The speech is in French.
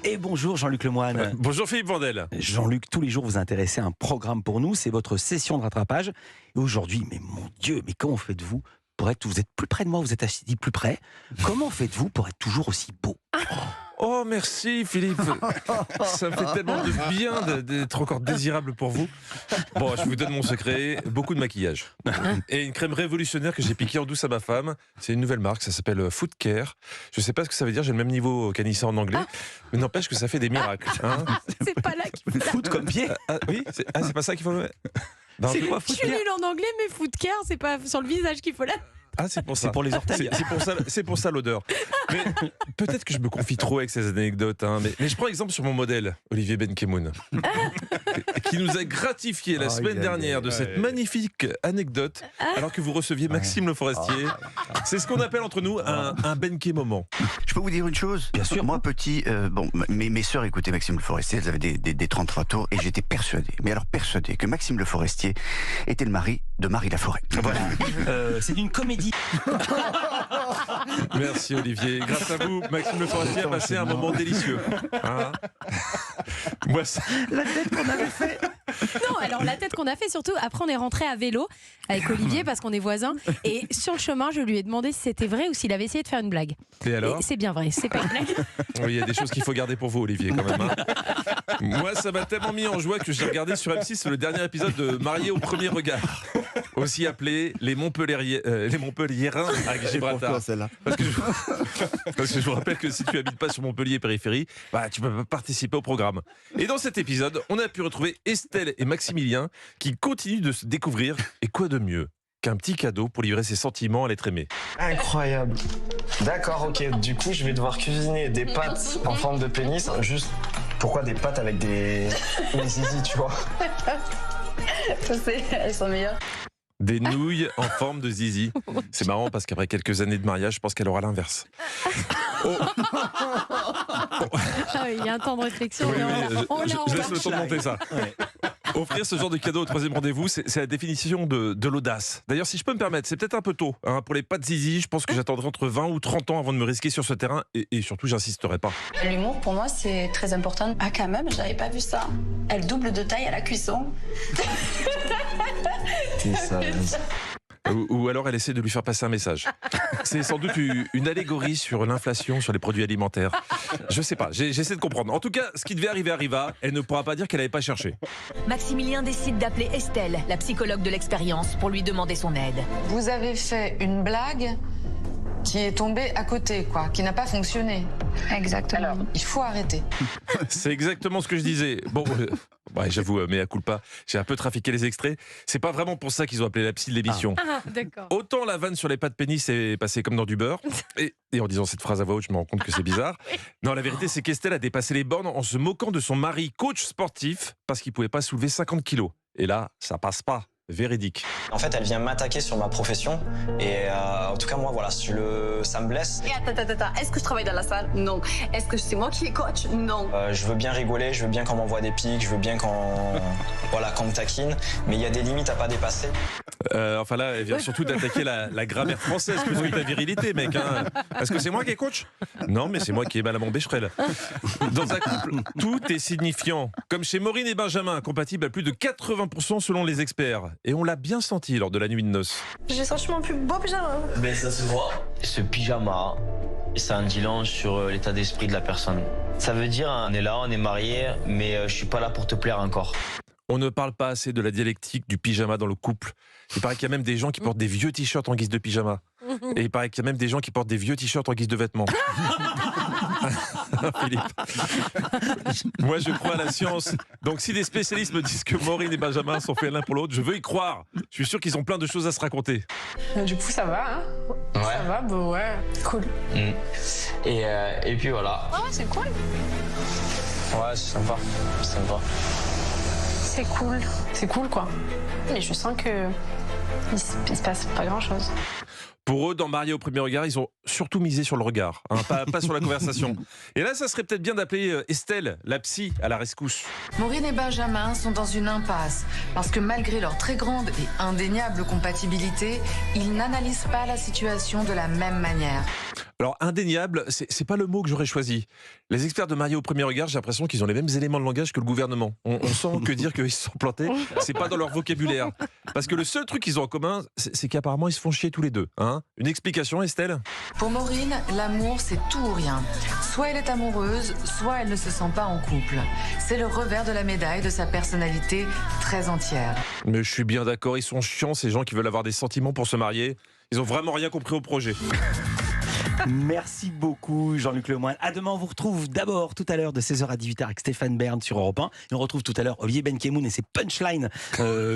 Et bonjour Jean-Luc Lemoine. Bonjour Philippe Vandel. Jean-Luc, tous les jours vous intéressez à un programme pour nous, c'est votre session de rattrapage. Et aujourd'hui, mais mon Dieu, mais comment faites-vous pour être, vous êtes plus près de moi, vous êtes assis plus près. Comment faites-vous pour être toujours aussi beau ? Oh merci Philippe, ça me fait tellement de bien d'être encore désirable pour vous. Bon, je vous donne mon secret, beaucoup de maquillage. Et une crème révolutionnaire que j'ai piquée en douce à ma femme. C'est une nouvelle marque, ça s'appelle Foot Care. Je sais pas ce que ça veut dire, j'ai le même niveau qu'Anissa en anglais. Mais n'empêche que ça fait des miracles. Hein. C'est pas là qu'il faut. Foot comme pied. Oui, c'est pas ça qu'il faut... C'est quoi Je Foot suis Care ? nulle en anglais, mais foot care, c'est pas sur le visage qu'il faut là. Ah, c'est pour ça. C'est pour les orteils. C'est pour ça l'odeur. Mais peut-être que je me confie trop avec ces anecdotes. Hein, mais je prends exemple sur mon modèle, Olivier Benkemoun, qui nous a gratifié la semaine dernière de cette magnifique anecdote, alors que vous receviez Maxime Le Forestier. C'est ce qu'on appelle entre nous un Benke moment. Je peux vous dire une chose ? Bien sûr. Moi, petit, mes sœurs écoutaient Maxime Le Forestier, elles avaient des 33 tours, et j'étais persuadé, mais alors persuadé, que Maxime Le Forestier était le mari de Marie Laforêt. Voilà. C'est une comédie. Merci Olivier. Grâce à vous, Maxime Le Forestier a passé un moment délicieux. Hein. Moi, La tête qu'on avait fait. Non, alors la tête qu'on a fait, surtout, après on est rentré à vélo avec Olivier parce qu'on est voisins. Et sur le chemin, je lui ai demandé si c'était vrai ou s'il avait essayé de faire une blague. Et alors ? Et c'est bien vrai, c'est pas une blague. Oui, il y a des choses qu'il faut garder pour vous, Olivier, quand même. Hein. Moi, ça m'a tellement mis en joie que j'ai regardé sur M6 le dernier épisode de Marié au premier regard, aussi appelé les Montpelliérains avec Gibraltar. Parce que je vous rappelle que si tu habites pas sur Montpellier périphérie, tu peux pas participer au programme. Et dans cet épisode, on a pu retrouver Estelle et Maximilien qui continuent de se découvrir. Et quoi de mieux qu'un petit cadeau pour livrer ses sentiments à l'être aimé. Incroyable. D'accord, ok. Du coup, je vais devoir cuisiner des pâtes en forme de pénis. Juste, pourquoi des pâtes avec des zizi, tu vois ? Je sais, elles sont meilleures. Des nouilles en forme de zizi. C'est marrant parce qu'après quelques années de mariage, je pense qu'elle aura l'inverse. Il y a un temps de réflexion. Oui, mais on l'a je laisse le temps de monter ça. Offrir ce genre de cadeau au troisième rendez-vous, c'est la définition de l'audace. D'ailleurs, si je peux me permettre, c'est peut-être un peu tôt. Hein, pour les pâtes zizi, je pense que j'attendrai entre 20 ou 30 ans avant de me risquer sur ce terrain. Et surtout, j'insisterai pas. L'humour, pour moi, c'est très important. Ah, quand même, j'avais pas vu ça. Elle double de taille à la cuisson. C'est ça. Ou alors elle essaie de lui faire passer un message. C'est sans doute une allégorie sur l'inflation sur les produits alimentaires. Je sais pas, j'essaie de comprendre. En tout cas, ce qui devait arriver arriva. Elle ne pourra pas dire qu'elle n'avait pas cherché. Maximilien décide d'appeler Estelle, la psychologue de l'expérience, pour lui demander son aide. Vous avez fait une blague qui est tombée à côté, quoi, qui n'a pas fonctionné. Exactement. Alors, il faut arrêter. C'est exactement ce que je disais. Bon, j'avoue, mea culpa, j'ai un peu trafiqué les extraits. C'est pas vraiment pour ça qu'ils ont appelé la psy de l'émission. Ah, d'accord. Autant la vanne sur les pâtes pénis est passée comme dans du beurre. Et en disant cette phrase à voix haute, je me rends compte que c'est bizarre. Non, la vérité, c'est qu'Estelle a dépassé les bornes en se moquant de son mari, coach sportif, parce qu'il pouvait pas soulever 50 kilos. Et là, ça passe pas. Véridique. En fait, elle vient m'attaquer sur ma profession. Et en tout cas, moi, voilà, ça me blesse. Et attends, est-ce que je travaille dans la salle ? Non. Est-ce que c'est moi qui est coach ? Non. Je veux bien rigoler, je veux bien qu'on m'envoie des pics, je veux bien qu'on me taquine. Mais il y a des limites à pas dépasser. Enfin là, elle vient surtout d'attaquer la grammaire française plus que ta virilité, mec. Hein. Est-ce que c'est moi qui est coach ? Non, mais c'est moi qui ai mal à mon bécherel. Dans un couple, tout est signifiant. Comme chez Maureen et Benjamin, compatible à plus de 80% selon les experts. Et on l'a bien senti lors de la nuit de noces. J'ai franchement plus beau pyjama. Ben ça se voit. Ce pyjama, ça en dit long sur l'état d'esprit de la personne. Ça veut dire, on est là, on est mariés, mais je suis pas là pour te plaire encore. On ne parle pas assez de la dialectique du pyjama dans le couple. Il paraît qu'il y a même des gens qui portent des vieux t-shirts en guise de pyjama. Et il paraît qu'il y a même des gens qui portent des vieux t-shirts en guise de vêtements. Philippe. Moi, je crois à la science. Donc, si des spécialistes me disent que Maureen et Benjamin sont faits l'un pour l'autre, je veux y croire. Je suis sûr qu'ils ont plein de choses à se raconter. Du coup, ça va, hein ? Ouais. Ça va, bah ouais. Cool. Et puis voilà. Ah ouais, c'est cool. Ouais, c'est sympa. C'est cool. C'est cool, quoi. Mais je sens que il se passe pas grand-chose. Pour eux, dans Mariés au premier regard, ils ont surtout misé sur le regard, hein, pas sur la conversation. Et là, ça serait peut-être bien d'appeler Estelle, la psy, à la rescousse. Maureen et Benjamin sont dans une impasse parce que malgré leur très grande et indéniable compatibilité, ils n'analysent pas la situation de la même manière. Alors, indéniable, c'est pas le mot que j'aurais choisi. Les experts de Mariés au premier regard, j'ai l'impression qu'ils ont les mêmes éléments de langage que le gouvernement. On sent que dire qu'ils se sont plantés, c'est pas dans leur vocabulaire. Parce que le seul truc qu'ils ont en commun, c'est qu'apparemment, ils se font chier tous les deux. Hein. Une explication, Estelle ? Pour Maureen, l'amour, c'est tout ou rien. Soit elle est amoureuse, soit elle ne se sent pas en couple. C'est le revers de la médaille de sa personnalité très entière. Mais je suis bien d'accord, ils sont chiants, ces gens qui veulent avoir des sentiments pour se marier. Ils ont vraiment rien compris au projet. Merci beaucoup Jean-Luc Lemoyne. À demain, on vous retrouve d'abord tout à l'heure de 16h à 18h avec Stéphane Bern sur Europe 1. Et on retrouve tout à l'heure Olivier Benkemoun et ses punchlines.